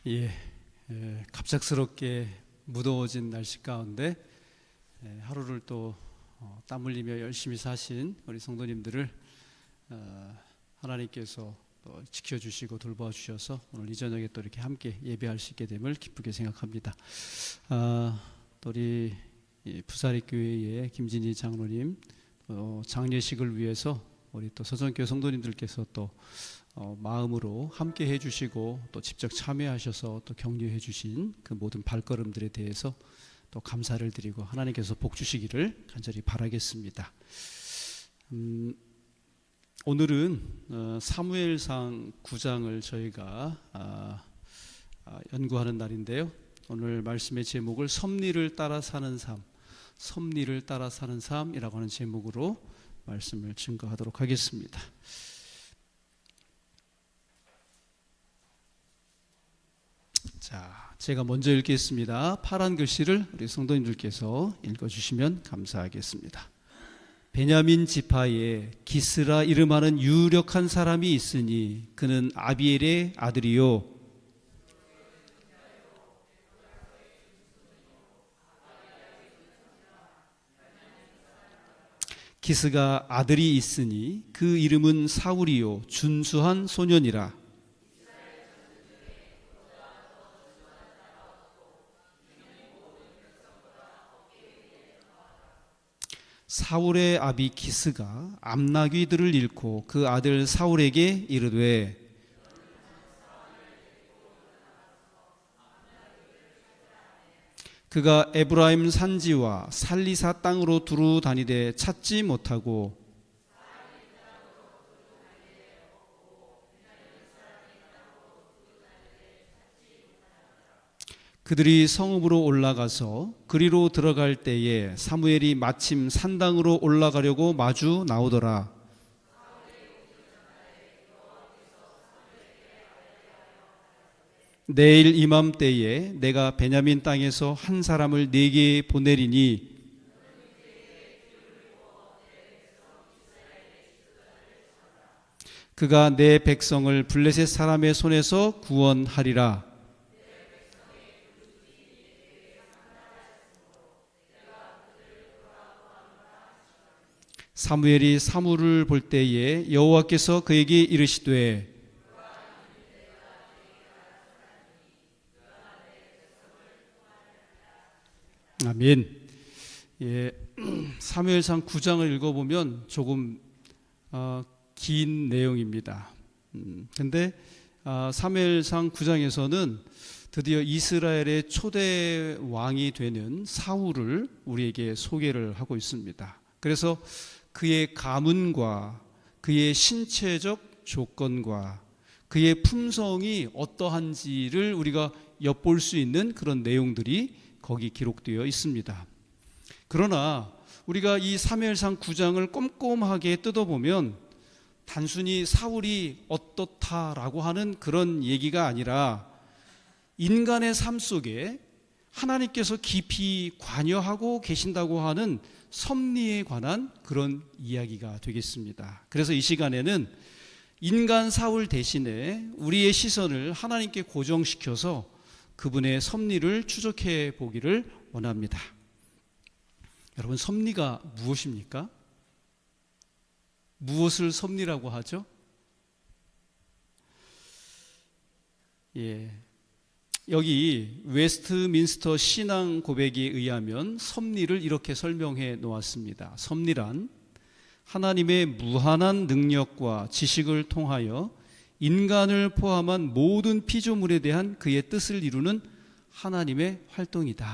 예, 갑작스럽게 무더워진 날씨 가운데 하루를 또 땀 흘리며 열심히 사신 우리 성도님들을 하나님께서 또 지켜주시고 돌봐주셔서 오늘 이 저녁에 또 이렇게 함께 예배할 수 있게 됨을 기쁘게 생각합니다. 또 우리 부사리 교회의 김진희 장로님 장례식을 위해서 우리 또 서정교회 성도님들께서 또 마음으로 함께 해주시고 또 직접 참여하셔서 또 격려해 주신 그 모든 발걸음들에 대해서 또 감사를 드리고 하나님께서 복 주시기를 간절히 바라겠습니다. 오늘은 사무엘상 9장을 저희가 연구하는 날인데요. 오늘 말씀의 제목을 섭리를 따라 사는 삶, 섭리를 따라 사는 삶이라고 하는 제목으로 말씀을 증거하도록 하겠습니다. 자, 제가 먼저 읽겠습니다. 파란 글씨를 우리 성도님들께서 읽어주시면 감사하겠습니다. 베냐민 지파에 기스라 이름하는 유력한 사람이 있으니 그는 아비엘의 아들이요 기스가 아들이 있으니 그 이름은 사울이요 준수한 소년이라. 사울의 아비 기스가 암나귀들을 잃고 그 아들 사울에게 이르되 그가 에브라임 산지와 살리사 땅으로 두루 다니되 찾지 못하고 그들이 성읍으로 올라가서 그리로 들어갈 때에 사무엘이 마침 산당으로 올라가려고 마주 나오더라. 내일 이맘때에 내가 베냐민 땅에서 한 사람을 네게 보내리니 그가 내 백성을 블레셋 사람의 손에서 구원하리라. 사무엘이 사물을 볼 때에 여호와께서 그에게 이르시되 아멘. 사무엘상 9장을 읽어보면 조금 긴 내용입니다. 근데 사무엘상 9장에서는 드디어 이스라엘의 초대 왕이 되는 사울을 우리에게 소개를 하고 있습니다. 그래서 그의 가문과 그의 신체적 조건과 그의 품성이 어떠한지를 우리가 엿볼 수 있는 그런 내용들이 거기 기록되어 있습니다. 그러나 우리가 이 사무엘상 9장을 꼼꼼하게 뜯어보면 단순히 사울이 어떻다라고 하는 그런 얘기가 아니라 인간의 삶 속에 하나님께서 깊이 관여하고 계신다고 하는 섭리에 관한 그런 이야기가 되겠습니다. 그래서 이 시간에는 인간 사울 대신에 우리의 시선을 하나님께 고정시켜서 그분의 섭리를 추적해 보기를 원합니다. 여러분, 섭리가 무엇입니까? 무엇을 섭리라고 하죠? 여기 웨스트민스터 신앙 고백에 의하면 섭리를 이렇게 설명해 놓았습니다. 섭리란 하나님의 무한한 능력과 지식을 통하여 인간을 포함한 모든 피조물에 대한 그의 뜻을 이루는 하나님의 활동이다.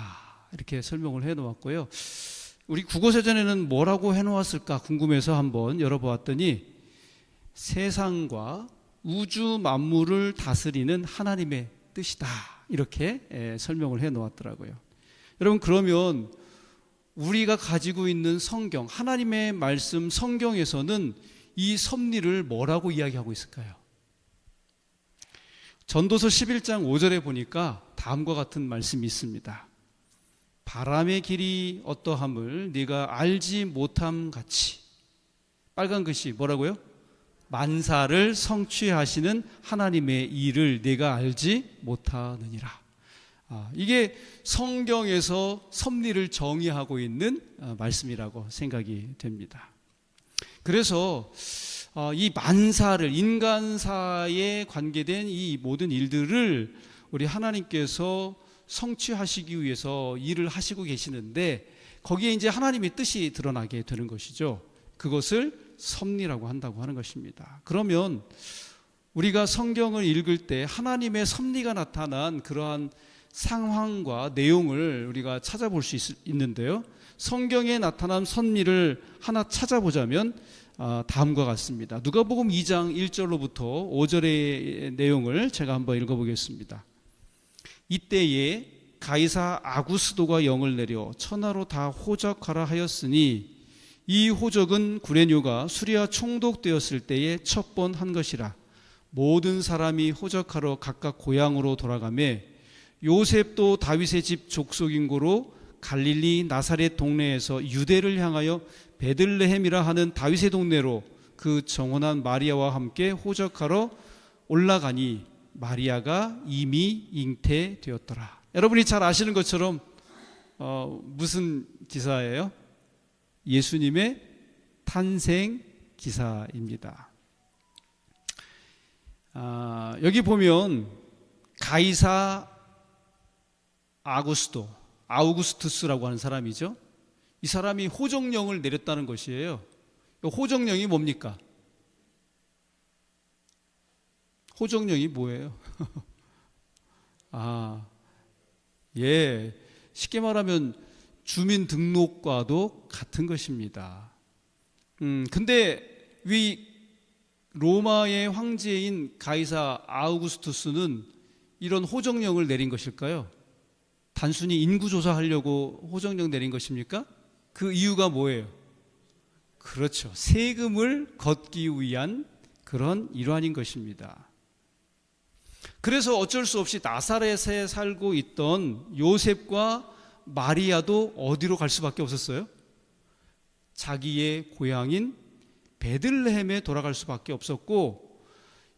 이렇게 설명을 해 놓았고요. 우리 국어사전에는 뭐라고 해 놓았을까 궁금해서 한번 열어보았더니 세상과 우주 만물을 다스리는 하나님의 뜻이다. 이렇게 설명을 해 놓았더라고요. 여러분, 그러면 우리가 가지고 있는 성경, 하나님의 말씀 성경에서는 이 섭리를 뭐라고 이야기하고 있을까요? 전도서 11장 5절에 보니까 다음과 같은 말씀이 있습니다. 바람의 길이 어떠함을 네가 알지 못함 같이. 빨간 글씨 뭐라고요? 만사를 성취하시는 하나님의 일을 내가 알지 못하느니라. 이게 성경에서 섭리를 정의하고 있는 말씀이라고 생각이 됩니다. 그래서 이 만사를, 인간사에 관계된 이 모든 일들을 우리 하나님께서 성취하시기 위해서 일을 하시고 계시는데, 거기에 이제 하나님의 뜻이 드러나게 되는 것이죠. 그것을 섭리라고 한다고 하는 것입니다. 그러면 우리가 성경을 읽을 때 하나님의 섭리가 나타난 그러한 상황과 내용을 우리가 찾아볼 수 있는데요, 성경에 나타난 섭리를 하나 찾아보자면 다음과 같습니다. 누가복음 2장 1절로부터 5절의 내용을 제가 한번 읽어보겠습니다. 이때에 가이사 아구스도가 영을 내려 천하로 다 호적하라 하였으니 이 호적은 구레뇨가 수리아 총독되었을 때에 첫 번 한 것이라. 모든 사람이 호적하러 각각 고향으로 돌아가매 요셉도 다윗의 집 족속인 고로 갈릴리 나사렛 동네에서 유대를 향하여 베들레헴이라 하는 다윗의 동네로 그 정혼한 마리아와 함께 호적하러 올라가니 마리아가 이미 잉태되었더라. 여러분이 잘 아시는 것처럼 무슨 기사예요? 예수님의 탄생 기사입니다. 여기 보면 가이사 아우구스투스라고 하는 사람이죠. 이 사람이 호적령을 내렸다는 것이에요. 호적령이 뭡니까? 호적령이 뭐예요? 쉽게 말하면 주민등록과도 같은 것입니다. 근데 위 로마의 황제인 가이사 아우구스투스는 이런 호적령을 내린 것일까요? 단순히 인구조사하려고 호적령 내린 것입니까? 그 이유가 뭐예요? 그렇죠. 세금을 걷기 위한 그런 일환인 것입니다. 그래서 어쩔 수 없이 나사렛에 살고 있던 요셉과 마리아도 어디로 갈 수밖에 없었어요? 자기의 고향인 베들레헴에 돌아갈 수밖에 없었고,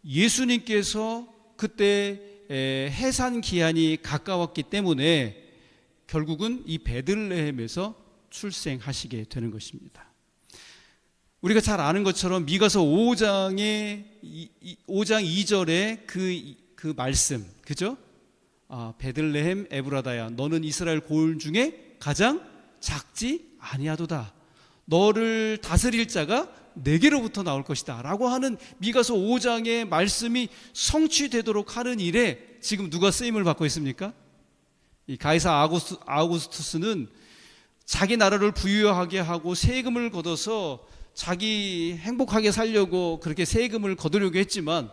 예수님께서 그때 해산 기한이 가까웠기 때문에 결국은 이 베들레헴에서 출생하시게 되는 것입니다. 우리가 잘 아는 것처럼 미가서 5장 2절에 그 말씀, 그죠? 베들레헴 에브라다야, 너는 이스라엘 고을 중에 가장 작지 아니하도다. 너를 다스릴 자가 내게로부터 나올 것이다 라고 하는 미가서 5장의 말씀이 성취되도록 하는 일에 지금 누가 쓰임을 받고 있습니까? 이 가이사 아우구스투스는 자기 나라를 부유하게 하고 세금을 걷어서 자기 행복하게 살려고 그렇게 세금을 거두려고 했지만,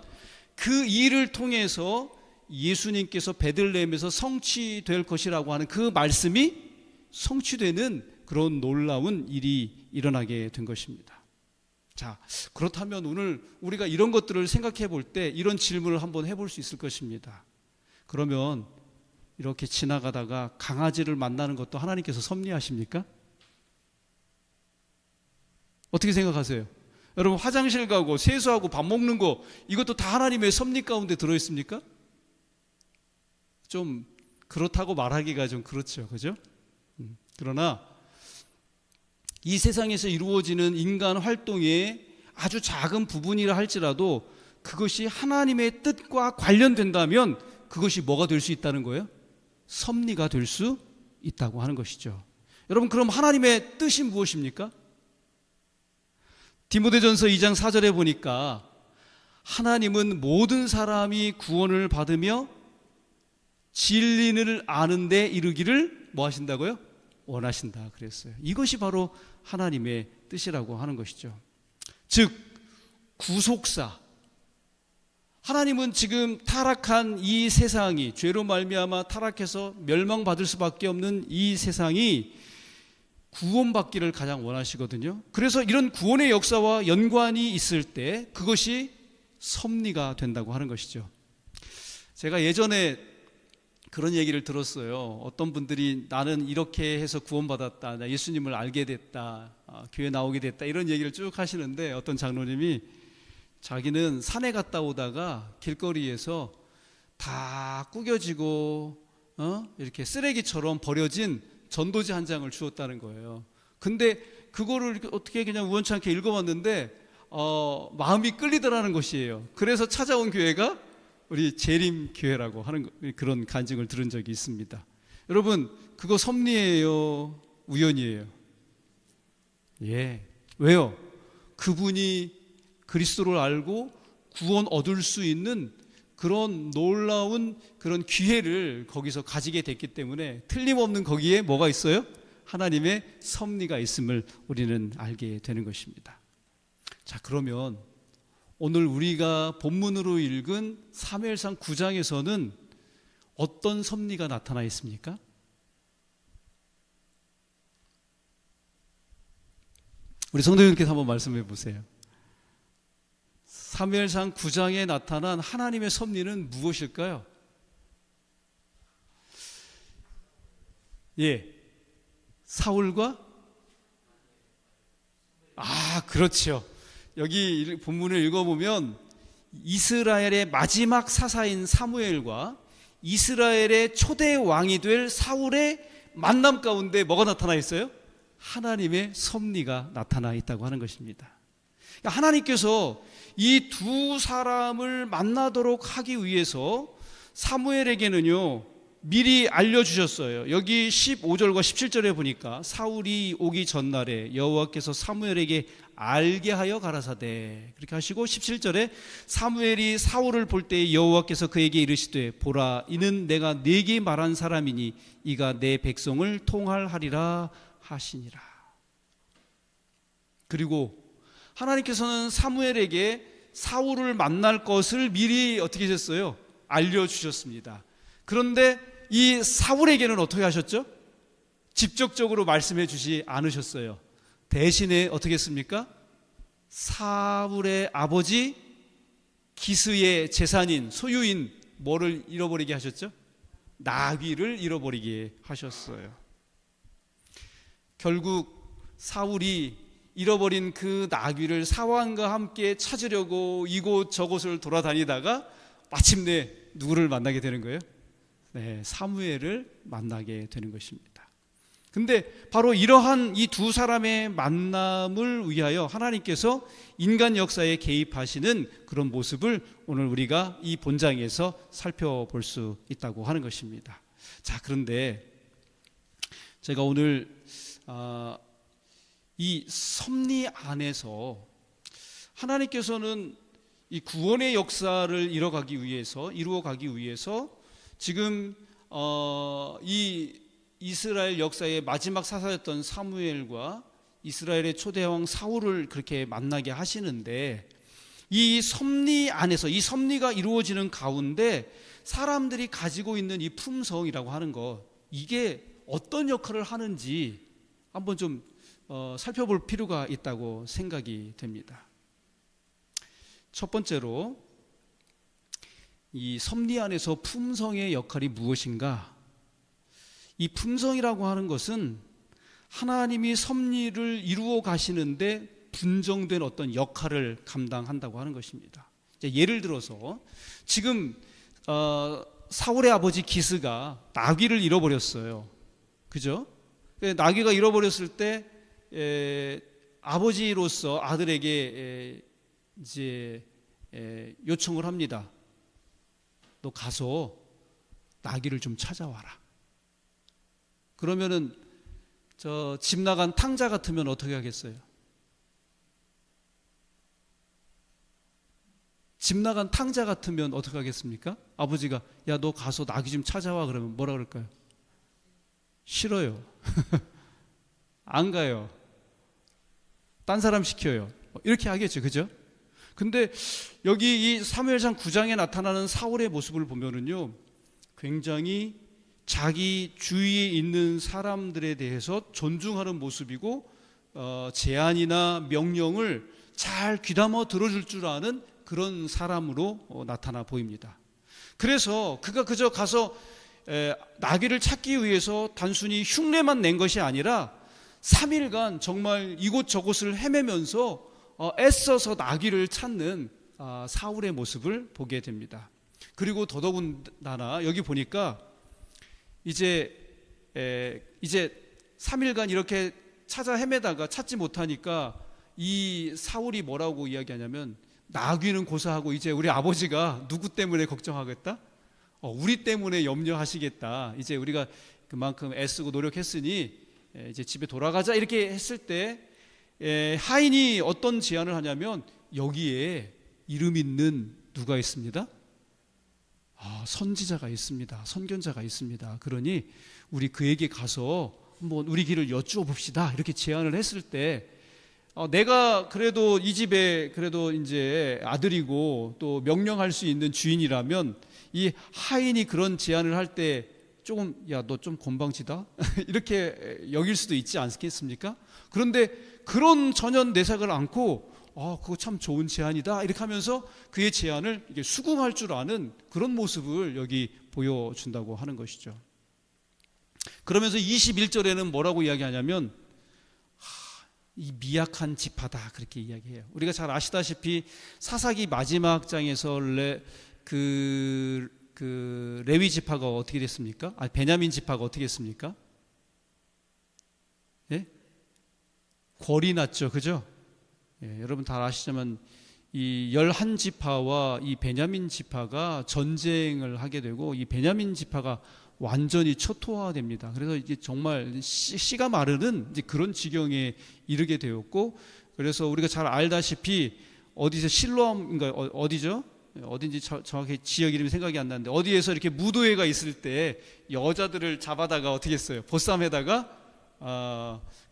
그 일을 통해서 예수님께서 베들레헴에서 성취될 것이라고 하는 그 말씀이 성취되는 그런 놀라운 일이 일어나게 된 것입니다. 자, 그렇다면 오늘 우리가 이런 것들을 생각해 볼 때 이런 질문을 한번 해볼 수 있을 것입니다. 그러면 이렇게 지나가다가 강아지를 만나는 것도 하나님께서 섭리하십니까? 어떻게 생각하세요? 여러분, 화장실 가고 세수하고 밥 먹는 거, 이것도 다 하나님의 섭리 가운데 들어있습니까? 좀 그렇다고 말하기가 좀 그렇죠, 그죠? 그러나 이 세상에서 이루어지는 인간 활동의 아주 작은 부분이라 할지라도 그것이 하나님의 뜻과 관련된다면 그것이 뭐가 될 수 있다는 거예요? 섭리가 될 수 있다고 하는 것이죠. 여러분, 그럼 하나님의 뜻이 무엇입니까? 디모데전서 2장 4절에 보니까 하나님은 모든 사람이 구원을 받으며 진리를 아는 데 이르기를 뭐 하신다고요? 원하신다 그랬어요. 이것이 바로 하나님의 뜻이라고 하는 것이죠. 즉, 구속사. 하나님은 지금 타락한 이 세상이, 죄로 말미암아 타락해서 멸망받을 수밖에 없는 이 세상이 구원받기를 가장 원하시거든요. 그래서 이런 구원의 역사와 연관이 있을 때 그것이 섭리가 된다고 하는 것이죠. 제가 예전에 그런 얘기를 들었어요. 어떤 분들이 나는 이렇게 해서 구원받았다, 나 예수님을 알게 됐다, 교회 나오게 됐다, 이런 얘기를 쭉 하시는데 어떤 장로님이 자기는 산에 갔다 오다가 길거리에서 다 구겨지고 이렇게 쓰레기처럼 버려진 전도지 한 장을 주었다는 거예요. 근데 그거를 어떻게 그냥 우연찮게 읽어봤는데 마음이 끌리더라는 것이에요. 그래서 찾아온 교회가 우리 재림교회라고 하는 그런 간증을 들은 적이 있습니다. 여러분, 그거 섭리예요? 우연이에요? 예. 왜요? 그분이 그리스도를 알고 구원 얻을 수 있는 그런 놀라운 그런 기회를 거기서 가지게 됐기 때문에 틀림없는 거기에 뭐가 있어요? 하나님의 섭리가 있음을 우리는 알게 되는 것입니다. 자, 그러면 오늘 우리가 본문으로 읽은 사무엘상 9장에서는 어떤 섭리가 나타나 있습니까? 우리 성도님께서 한번 말씀해 보세요. 사무엘상 9장에 나타난 하나님의 섭리는 무엇일까요? 예, 사울과 그렇죠. 여기 본문을 읽어보면 이스라엘의 마지막 사사인 사무엘과 이스라엘의 초대 왕이 될 사울의 만남 가운데 뭐가 나타나 있어요? 하나님의 섭리가 나타나 있다고 하는 것입니다. 그러니까 하나님께서 이 두 사람을 만나도록 하기 위해서 사무엘에게는요 미리 알려주셨어요. 여기 15절과 17절에 보니까 사울이 오기 전날에 여호와께서 사무엘에게 알게 하여 가라사대 그렇게 하시고 17절에 사무엘이 사울을 볼 때에 여호와께서 그에게 이르시되 보라 이는 내가 네게 말한 사람이니 이가 내 백성을 통할하리라 하시니라. 그리고 하나님께서는 사무엘에게 사울을 만날 것을 미리 어떻게 하셨어요? 알려주셨습니다. 그런데 이 사울에게는 어떻게 하셨죠? 직접적으로 말씀해 주지 않으셨어요. 대신에 어떻게 했습니까? 사울의 아버지 기스의 재산인 소유인 뭐를 잃어버리게 하셨죠? 나귀를 잃어버리게 하셨어요. 결국 사울이 잃어버린 그 나귀를 사환과 함께 찾으려고 이곳 저곳을 돌아다니다가 마침내 누구를 만나게 되는 거예요? 네, 사무엘을 만나게 되는 것입니다. 근데 바로 이러한 이 두 사람의 만남을 위하여 하나님께서 인간 역사에 개입하시는 그런 모습을 오늘 우리가 이 본장에서 살펴볼 수 있다고 하는 것입니다. 자, 그런데 제가 오늘 이 섭리 안에서 하나님께서는 이 구원의 역사를 이루어가기 위해서 지금 이 이스라엘 역사의 마지막 사사였던 사무엘과 이스라엘의 초대왕 사울을 그렇게 만나게 하시는데 이 섭리 안에서 이 섭리가 이루어지는 가운데 사람들이 가지고 있는 이 품성이라고 하는 것 이게 어떤 역할을 하는지 한번 좀 살펴볼 필요가 있다고 생각이 됩니다. 첫 번째로 이 섭리 안에서 품성의 역할이 무엇인가? 이 품성이라고 하는 것은 하나님이 섭리를 이루어 가시는데 분정된 어떤 역할을 감당한다고 하는 것입니다. 예를 들어서 지금 사울의 아버지 기스가 나귀를 잃어버렸어요. 그죠? 나귀가 잃어버렸을 때 아버지로서 아들에게 이제 요청을 합니다. 너 가서 나귀를 좀 찾아와라. 그러면은 저 집 나간 탕자 같으면 어떻게 하겠어요? 집 나간 탕자 같으면 어떻게 하겠습니까? 아버지가 야 너 가서 나귀 좀 찾아와 그러면 뭐라 그럴까요? 싫어요. 안 가요. 딴 사람 시켜요. 이렇게 하겠죠. 그죠? 근데 여기 이 사무엘상 9장에 나타나는 사울의 모습을 보면은요 굉장히 자기 주위에 있는 사람들에 대해서 존중하는 모습이고 제안이나 명령을 잘 귀담아 들어줄 줄 아는 그런 사람으로 나타나 보입니다. 그래서 그가 그저 가서 나귀를 찾기 위해서 단순히 흉내만 낸 것이 아니라 3일간 정말 이곳저곳을 헤매면서 애써서 나귀를 찾는 사울의 모습을 보게 됩니다. 그리고 더더군다나 여기 보니까 이제 3일간 이렇게 찾아 헤매다가 찾지 못하니까 이 사울이 뭐라고 이야기하냐면, 나귀는 고사하고 이제 우리 아버지가 누구 때문에 걱정하겠다? 우리 때문에 염려하시겠다. 이제 우리가 그만큼 애쓰고 노력했으니 이제 집에 돌아가자, 이렇게 했을 때 하인이 어떤 제안을 하냐면, 여기에 이름 있는 누가 있습니다? 선지자가 있습니다. 선견자가 있습니다. 그러니 우리 그에게 가서 한번 우리 길을 여쭈어 봅시다, 이렇게 제안을 했을 때, 내가 그래도 이 집에 그래도 이제 아들이고 또 명령할 수 있는 주인이라면 이 하인이 그런 제안을 할 때 조금, 야, 너 좀 건방지다 이렇게 여길 수도 있지 않겠습니까? 그런데 그런 전혀 내색을 않고, 그거 참 좋은 제안이다, 이렇게 하면서 그의 제안을 이게 수긍할 줄 아는 그런 모습을 여기 보여준다고 하는 것이죠. 그러면서 21절에는 뭐라고 이야기하냐면, 이 미약한 지파다, 그렇게 이야기해요. 우리가 잘 아시다시피 사사기 마지막 장에서 레위 지파가 어떻게 됐습니까? 베냐민 지파가 어떻게 됐습니까? 예? 궐이 났죠, 그죠? 여러분 다 아시지만 이 11지파와 이 베냐민 지파가 전쟁을 하게 되고, 이 베냐민 지파가 완전히 초토화됩니다. 그래서 이제 정말 씨가 마르는 이제 그런 지경에 이르게 되었고, 그래서 우리가 잘 알다시피 어디서 실로암인가 어디죠? 어딘지 정확히 지역 이름이 생각이 안 나는데, 어디에서 이렇게 무도회가 있을 때 여자들을 잡아다가 어떻게 했어요? 보쌈에다가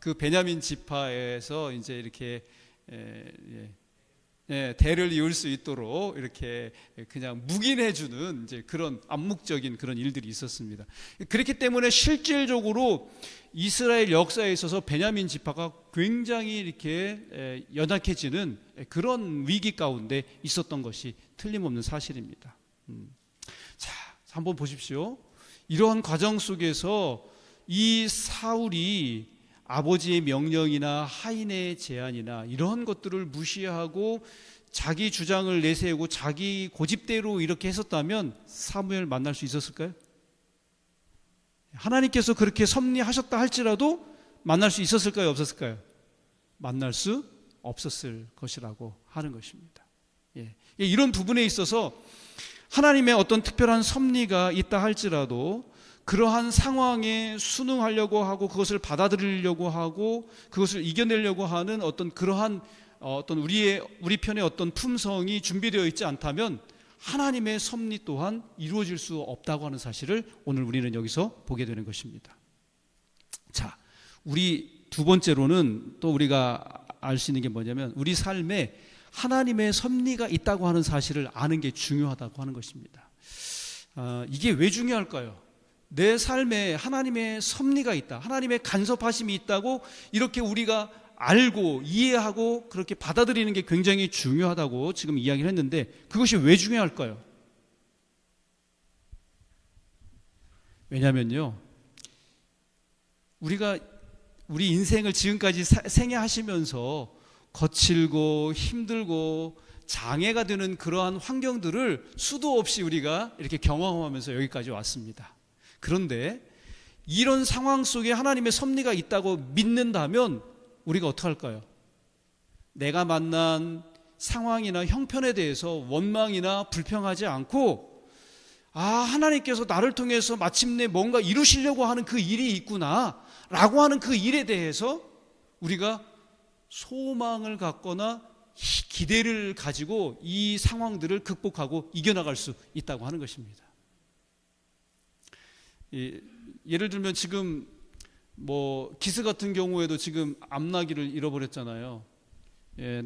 그 베냐민 지파에서 이제 이렇게 대를 이을 수 있도록 이렇게 그냥 묵인해주는 이제 그런 암묵적인 그런 일들이 있었습니다. 그렇기 때문에 실질적으로 이스라엘 역사에 있어서 베냐민 지파가 굉장히 이렇게 연약해지는 그런 위기 가운데 있었던 것이 틀림없는 사실입니다. 자, 한번 보십시오. 이러한 과정 속에서 이 사울이 아버지의 명령이나 하인의 제안이나 이런 것들을 무시하고 자기 주장을 내세우고 자기 고집대로 이렇게 했었다면 사무엘 만날 수 있었을까요? 하나님께서 그렇게 섭리하셨다 할지라도 만날 수 있었을까요? 없었을까요? 만날 수 없었을 것이라고 하는 것입니다. 이런 부분에 있어서 하나님의 어떤 특별한 섭리가 있다 할지라도 그러한 상황에 순응하려고 하고 그것을 받아들이려고 하고 그것을 이겨내려고 하는 어떤 그러한 우리 편의 어떤 품성이 준비되어 있지 않다면 하나님의 섭리 또한 이루어질 수 없다고 하는 사실을 오늘 우리는 여기서 보게 되는 것입니다. 자, 우리 두 번째로는 또 우리가 알 수 있는 게 뭐냐면, 우리 삶에 하나님의 섭리가 있다고 하는 사실을 아는 게 중요하다고 하는 것입니다. 이게 왜 중요할까요? 내 삶에 하나님의 섭리가 있다, 하나님의 간섭하심이 있다고 이렇게 우리가 알고 이해하고 그렇게 받아들이는 게 굉장히 중요하다고 지금 이야기를 했는데, 그것이 왜 중요할까요? 왜냐면요, 우리 인생을 지금까지 생애하시면서 거칠고 힘들고 장애가 되는 그러한 환경들을 수도 없이 우리가 이렇게 경험하면서 여기까지 왔습니다. 그런데 이런 상황 속에 하나님의 섭리가 있다고 믿는다면 우리가 어떻게 할까요? 내가 만난 상황이나 형편에 대해서 원망이나 불평하지 않고, 하나님께서 나를 통해서 마침내 뭔가 이루시려고 하는 그 일이 있구나 라고 하는 그 일에 대해서 우리가 소망을 갖거나 기대를 가지고 이 상황들을 극복하고 이겨나갈 수 있다고 하는 것입니다. 예를 들면 지금 기스 같은 경우에도 지금 암나귀를 잃어버렸잖아요.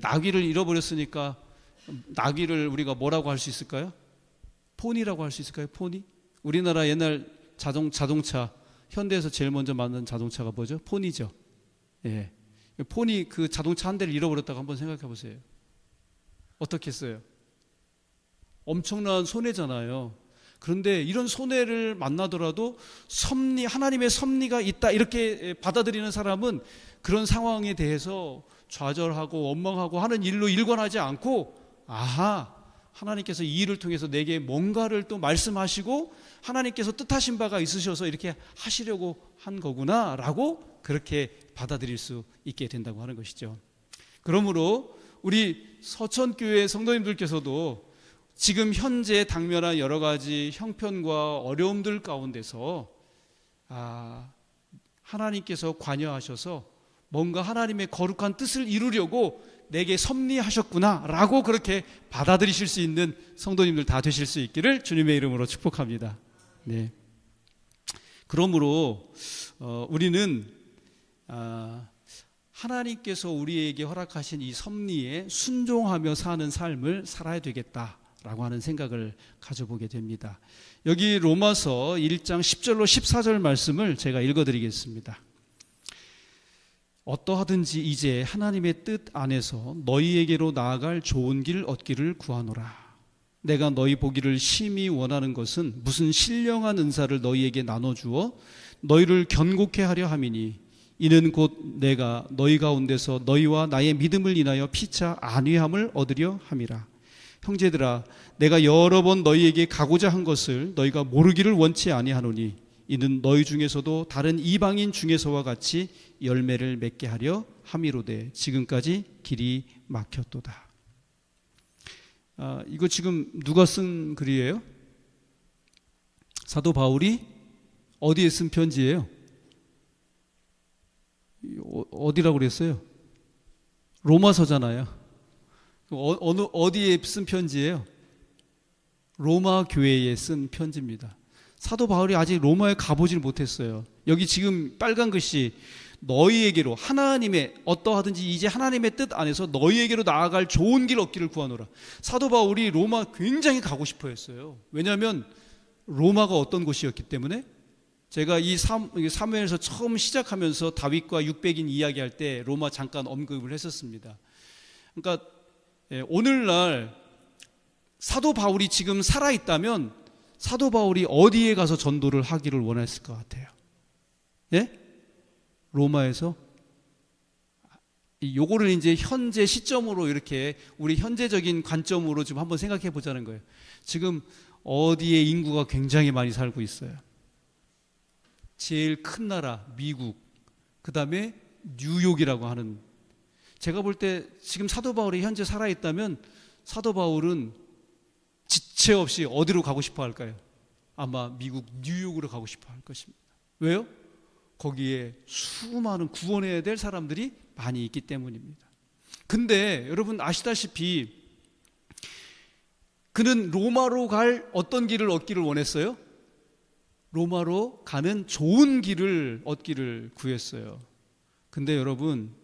나귀를 잃어버렸으니까 나귀를 우리가 뭐라고 할 수 있을까요? 포니라고 할 수 있을까요? 포니? 우리나라 옛날 자동차 현대에서 제일 먼저 만든 자동차가 뭐죠? 포니죠. 포니, 그 자동차 한 대를 잃어버렸다고 한번 생각해 보세요. 어떻게 했어요? 엄청난 손해잖아요. 그런데 이런 손해를 만나더라도 하나님의 섭리가 있다 이렇게 받아들이는 사람은 그런 상황에 대해서 좌절하고 원망하고 하는 일로 일관하지 않고 아하, 하나님께서 이 일을 통해서 내게 뭔가를 또 말씀하시고 하나님께서 뜻하신 바가 있으셔서 이렇게 하시려고 한 거구나 라고 그렇게 받아들일 수 있게 된다고 하는 것이죠. 그러므로 우리 서천교회 성도님들께서도 지금 현재 당면한 여러 가지 형편과 어려움들 가운데서 하나님께서 관여하셔서 뭔가 하나님의 거룩한 뜻을 이루려고 내게 섭리하셨구나 라고 그렇게 받아들이실 수 있는 성도님들 다 되실 수 있기를 주님의 이름으로 축복합니다. 네. 그러므로 우리는 하나님께서 우리에게 허락하신 이 섭리에 순종하며 사는 삶을 살아야 되겠다라고 하는 생각을 가져보게 됩니다. 여기 로마서 1장 10절로 14절 말씀을 제가 읽어드리겠습니다. 어떠하든지 이제 하나님의 뜻 안에서 너희에게로 나아갈 좋은 길 얻기를 구하노라. 내가 너희 보기를 심히 원하는 것은 무슨 신령한 은사를 너희에게 나눠주어 너희를 견고케 하려 함이니 이는 곧 내가 너희 가운데서 너희와 나의 믿음을 인하여 피차 안위함을 얻으려 함이라. 형제들아, 내가 여러 번 너희에게 가고자 한 것을 너희가 모르기를 원치 아니하노니 이는 너희 중에서도 다른 이방인 중에서와 같이 열매를 맺게 하려 함이로되 지금까지 길이 막혔도다. 이거 지금 누가 쓴 글이에요? 사도 바울이 어디에 쓴 편지예요? 어디라고 그랬어요? 로마서잖아요. 어디에 쓴 편지예요? 로마 교회에 쓴 편지입니다. 사도 바울이 아직 로마에 가보질 못했어요. 여기 지금 빨간 글씨 너희에게로 하나님의 어떠하든지 이제 하나님의 뜻 안에서 너희에게로 나아갈 좋은 길 얻기를 구하노라. 사도 바울이 로마 굉장히 가고 싶어 했어요. 왜냐하면 로마가 어떤 곳이었기 때문에. 제가 이 사무엘에서 처음 시작하면서 다윗과 600인 이야기할 때 로마 잠깐 언급을 했었습니다. 그러니까 오늘날 사도 바울이 지금 살아있다면 사도 바울이 어디에 가서 전도를 하기를 원했을 것 같아요? 예? 로마에서? 요거를 이제 현재 시점으로 이렇게 우리 현재적인 관점으로 좀 한번 생각해 보자는 거예요. 지금 어디에 인구가 굉장히 많이 살고 있어요? 제일 큰 나라 미국, 그 다음에 뉴욕이라고 하는, 제가 볼 때 지금 사도 바울이 현재 살아있다면 사도 바울은 지체 없이 어디로 가고 싶어 할까요? 아마 미국 뉴욕으로 가고 싶어 할 것입니다. 왜요? 거기에 수많은 구원해야 될 사람들이 많이 있기 때문입니다. 근데 여러분 아시다시피 그는 로마로 갈 어떤 길을 얻기를 원했어요? 로마로 가는 좋은 길을 얻기를 구했어요. 근데 여러분,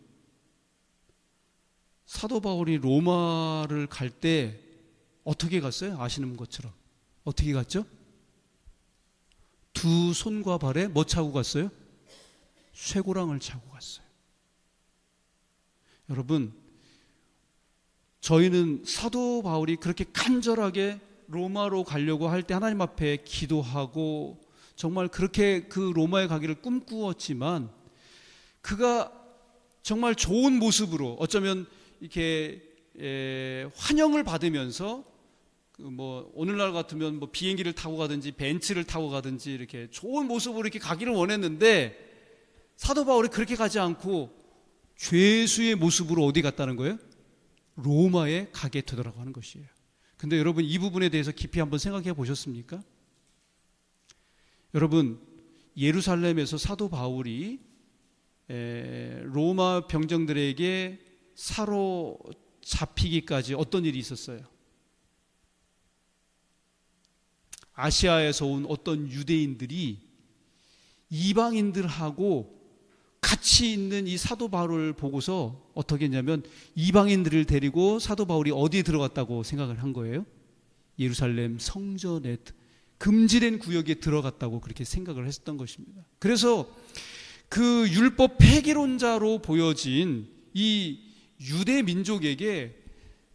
사도 바울이 로마를 갈 때 어떻게 갔어요? 아시는 것처럼 어떻게 갔죠? 두 손과 발에 뭐 차고 갔어요? 쇠고랑을 차고 갔어요. 여러분, 저희는 사도 바울이 그렇게 간절하게 로마로 가려고 할 때 하나님 앞에 기도하고 정말 그렇게 그 로마에 가기를 꿈꾸었지만 그가 정말 좋은 모습으로 어쩌면 이렇게 환영을 받으면서 뭐 오늘날 같으면 뭐 비행기를 타고 가든지 벤츠를 타고 가든지 이렇게 좋은 모습으로 이렇게 가기를 원했는데 사도 바울이 그렇게 가지 않고 죄수의 모습으로 어디 갔다는 거예요? 로마에 가게 되더라고 하는 것이에요. 근데 여러분 이 부분에 대해서 깊이 한번 생각해 보셨습니까? 여러분, 예루살렘에서 사도 바울이 로마 병정들에게 사로잡히기까지 어떤 일이 있었어요? 아시아에서 온 어떤 유대인들이 이방인들하고 같이 있는 이 사도 바울을 보고서 어떻게 했냐면 이방인들을 데리고 사도 바울이 어디에 들어갔다고 생각을 한 거예요? 예루살렘 성전에 금지된 구역에 들어갔다고 그렇게 생각을 했었던 것입니다. 그래서 그 율법 폐기론자로 보여진 이 유대 민족에게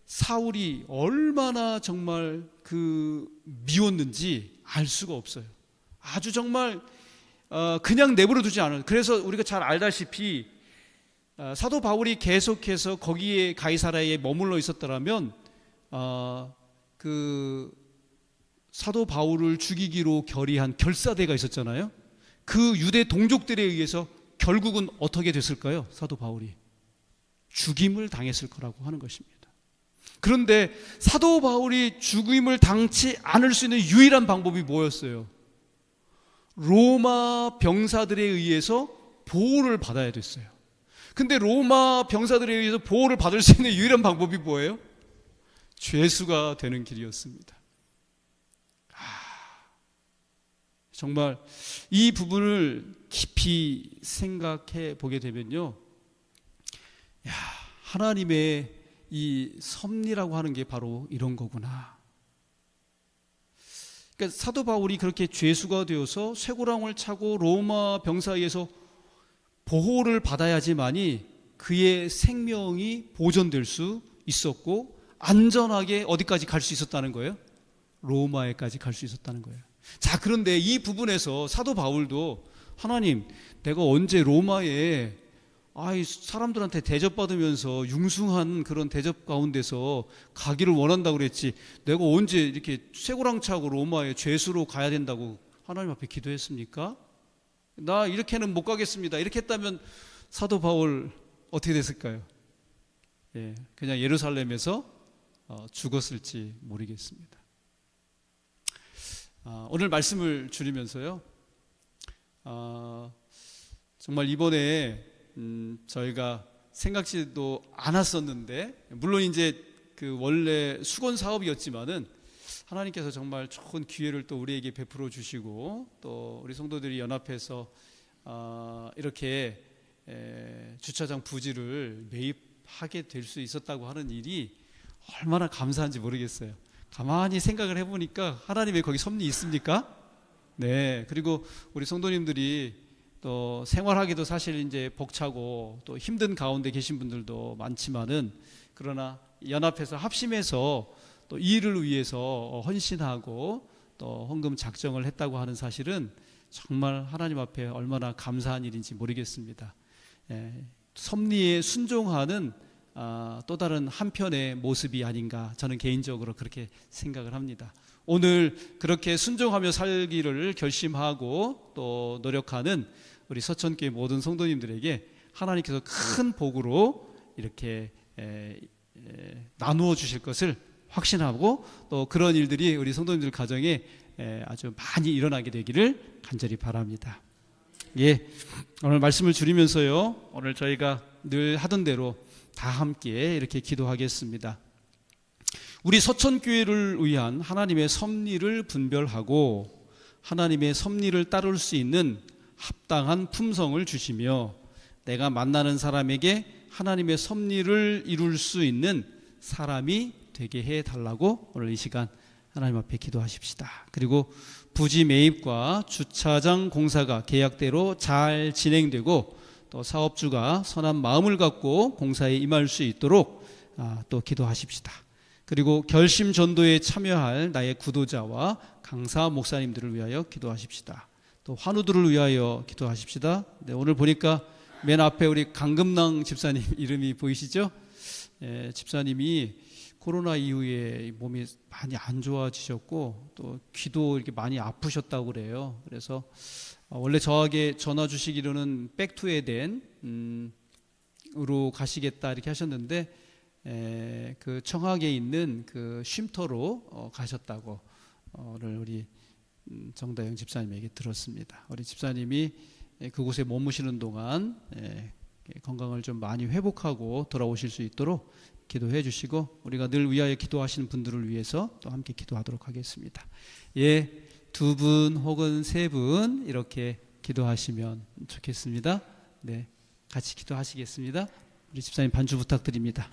사울이 얼마나 정말 미웠는지 알 수가 없어요. 아주 정말 그냥 내버려 두지 않아요. 그래서 우리가 잘 알다시피 사도 바울이 계속해서 거기에 가이사랴에 머물러 있었더라면 그 사도 바울을 죽이기로 결의한 결사대가 있었잖아요. 그 유대 동족들에 의해서 결국은 어떻게 됐을까요? 사도 바울이 죽임을 당했을 거라고 하는 것입니다. 그런데 사도 바울이 죽임을 당치 않을 수 있는 유일한 방법이 뭐였어요? 로마 병사들에 의해서 보호를 받아야 됐어요. 근데 로마 병사들에 의해서 보호를 받을 수 있는 유일한 방법이 뭐예요? 죄수가 되는 길이었습니다. 정말 이 부분을 깊이 생각해 보게 되면요, 하나님의 이 섭리라고 하는 게 바로 이런 거구나. 그러니까 사도 바울이 그렇게 죄수가 되어서 쇠고랑을 차고 로마 병사에 의해서 보호를 받아야지만이 그의 생명이 보존될 수 있었고 안전하게 어디까지 갈 수 있었다는 거예요? 로마에까지 갈 수 있었다는 거예요. 자, 그런데 이 부분에서 사도 바울도 하나님, 내가 언제 로마에 사람들한테 대접받으면서 융숭한 그런 대접 가운데서 가기를 원한다고 그랬지, 내가 언제 이렇게 쇠고랑 차고 로마에 죄수로 가야 된다고 하나님 앞에 기도했습니까? 나 이렇게는 못 가겠습니다. 이렇게 했다면 사도 바울 어떻게 됐을까요? 그냥 예루살렘에서 죽었을지 모르겠습니다. 오늘 말씀을 줄이면서요, 정말 이번에 저희가 생각지도 않았었는데, 물론 이제 그 원래 수건 사업이었지만은 하나님께서 정말 좋은 기회를 또 우리에게 베풀어 주시고, 또 우리 성도들이 연합해서 이렇게 주차장 부지를 매입하게 될 수 있었다고 하는 일이 얼마나 감사한지 모르겠어요. 가만히 생각을 해보니까 하나님의 거기 섭리 있습니까? 네. 그리고 우리 성도님들이 또 생활하기도 사실 이제 벅차고 또 힘든 가운데 계신 분들도 많지만은, 그러나 연합해서 합심해서 또 이 일을 위해서 헌신하고 또 헌금 작정을 했다고 하는 사실은 정말 하나님 앞에 얼마나 감사한 일인지 모르겠습니다. 섭리에 순종하는 또 다른 한편의 모습이 아닌가, 저는 개인적으로 그렇게 생각을 합니다. 오늘 그렇게 순종하며 살기를 결심하고 또 노력하는 우리 서천교회 모든 성도님들에게 하나님께서 큰 복으로 이렇게 나누어 주실 것을 확신하고, 또 그런 일들이 우리 성도님들 가정에 아주 많이 일어나게 되기를 간절히 바랍니다. 오늘 말씀을 줄이면서요, 오늘 저희가 늘 하던 대로 다 함께 이렇게 기도하겠습니다. 우리 서천교회를 위한 하나님의 섭리를 분별하고 하나님의 섭리를 따를 수 있는 합당한 품성을 주시며, 내가 만나는 사람에게 하나님의 섭리를 이룰 수 있는 사람이 되게 해달라고 오늘 이 시간 하나님 앞에 기도하십시다. 그리고 부지 매입과 주차장 공사가 계약대로 잘 진행되고 또 사업주가 선한 마음을 갖고 공사에 임할 수 있도록 또 기도하십시다. 그리고 결심 전도에 참여할 나의 구도자와 강사 목사님들을 위하여 기도하십시다. 또 환우들을 위하여 기도하십시다. 네, 오늘 보니까 맨 앞에 우리 강금랑 집사님 이름이 보이시죠? 집사님이 코로나 이후에 몸이 많이 안 좋아지셨고 또 귀도 이렇게 많이 아프셨다고 그래요. 그래서 원래 저에게 전화 주시기로는 백투에덴으로 가시겠다 이렇게 하셨는데, 그 청하게 있는 그 쉼터로 가셨다고 오늘 우리 정다영 집사님에게 들었습니다. 우리 집사님이 그곳에 머무시는 동안 건강을 좀 많이 회복하고 돌아오실 수 있도록 기도해 주시고, 우리가 늘 위하여 기도하시는 분들을 위해서 또 함께 기도하도록 하겠습니다. 두 분 혹은 세 분 이렇게 기도하시면 좋겠습니다. 네, 같이 기도하시겠습니다. 우리 집사님 반주 부탁드립니다.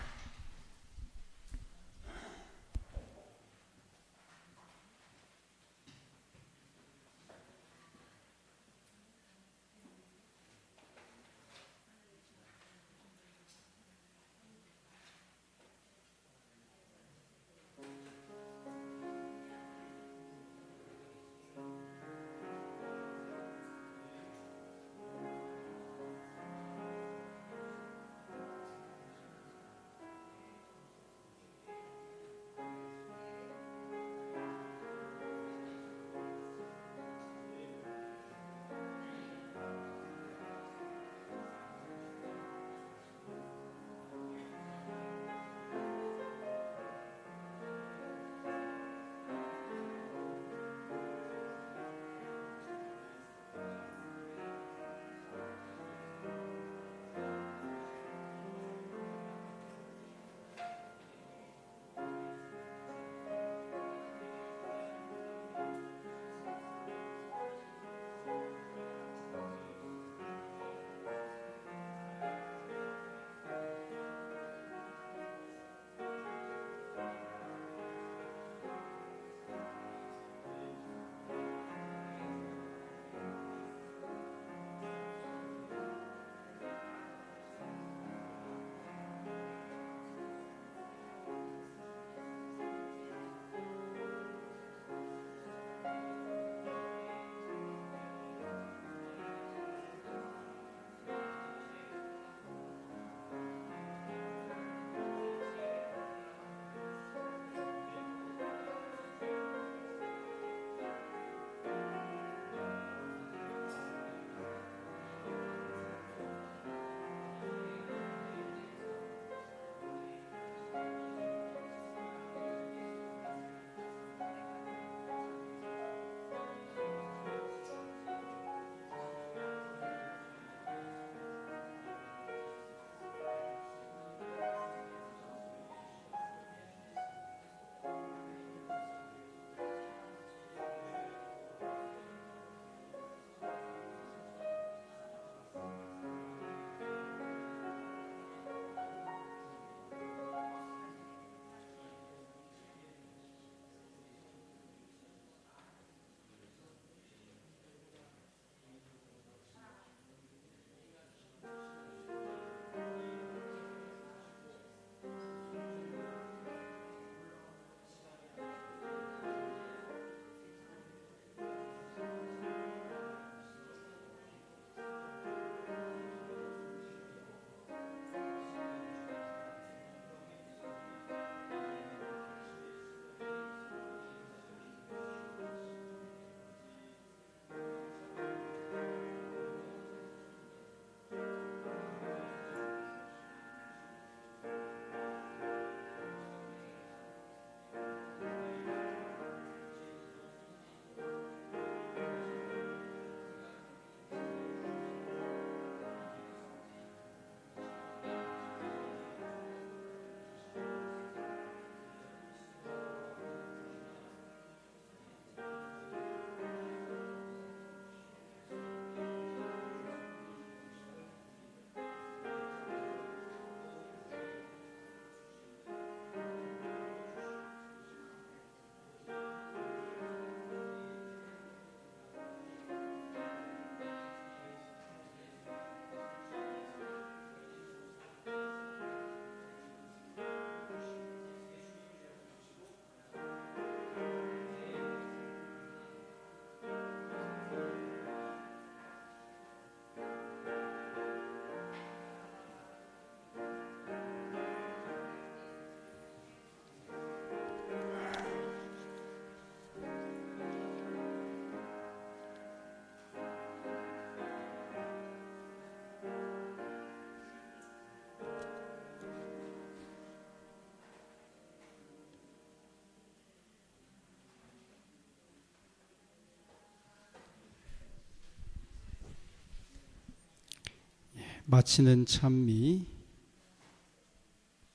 마치는 찬미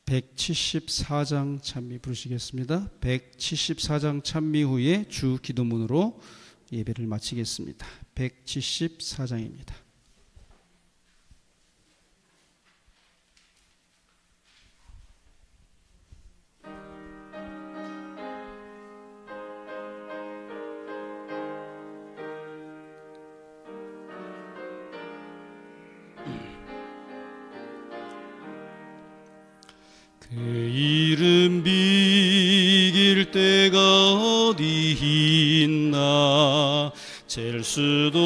174장 찬미 부르시겠습니다. 174장 찬미 후에 주 기도문으로 예배를 마치겠습니다. 174장입니다. 그 이름 비길 때가 어디 있나. 잴 수도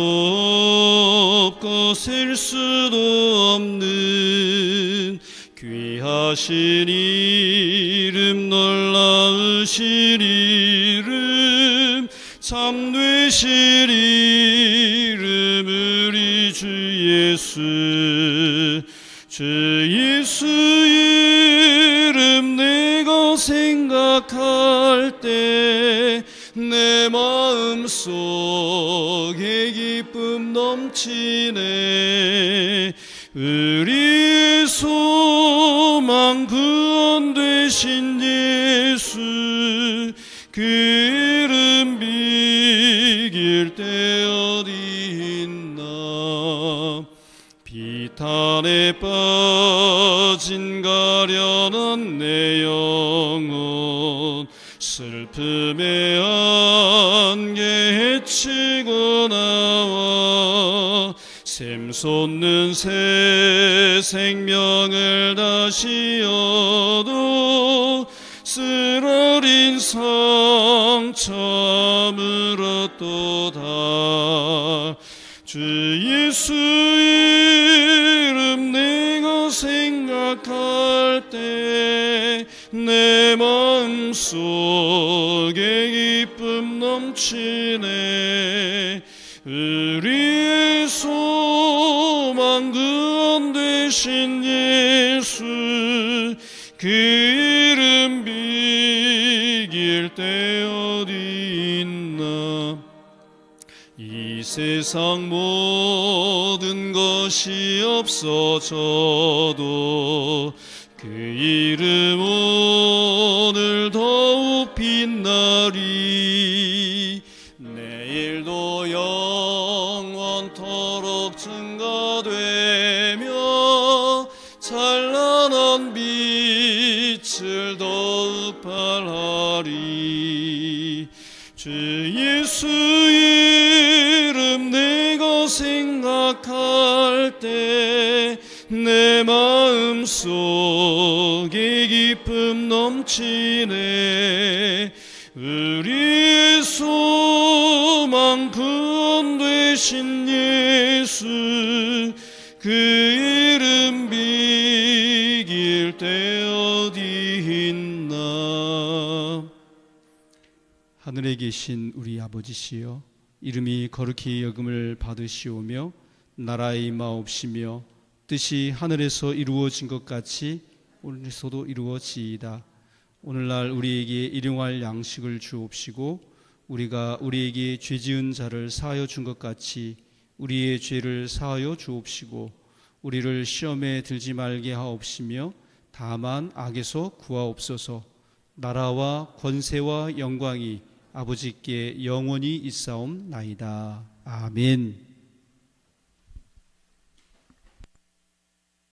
없고 셀 수도 없는 귀하신 이름, 놀라우신 이름, 참되신 이름, 우리 주 예수. 주 예수 이름 내가 생각할 때 내 마음속에 기쁨 넘치네. 우리의 소망 구원 되신 예수, 그 이름 비길 때 어디 있나. 비탄에 빠진 가련한 내 영혼, 슬픔에 안개 헤치고 나와 샘솟는 새 생명을 다시 얻어 쓰러린 상처 아물었도다. 주 예수 이름 내가 생각할 때 내 마음속에 기쁨 넘치네. 우리의 소망 구원 되신 예수, 그 이름 비길 때 어디 있나. 이 세상 모든 것이 없어져도 그 이름 오늘 더욱 빛나리. 내일도 영원토록 증가되며 찬란한 빛을 더욱 발하리. 주 예수 이름 내가 생각할 때 내 마음속에 기쁨 넘치네. 우리의 소망 구원 되신 예수, 그 이름 비길 때 어디 있나. 하늘에 계신 우리 아버지시여, 이름이 거룩히 여김을 받으시오며 나라의 임하옵시며 뜻이 하늘에서 이루어진 것 같이 오늘에서도 이루어지이다. 오늘날 우리에게 일용할 양식을 주옵시고 우리가 우리에게 죄지은 자를 사하여 준 것 같이 우리의 죄를 사하여 주옵시고 우리를 시험에 들지 말게 하옵시며 다만 악에서 구하옵소서. 나라와 권세와 영광이 아버지께 영원히 있사옵나이다. 아멘.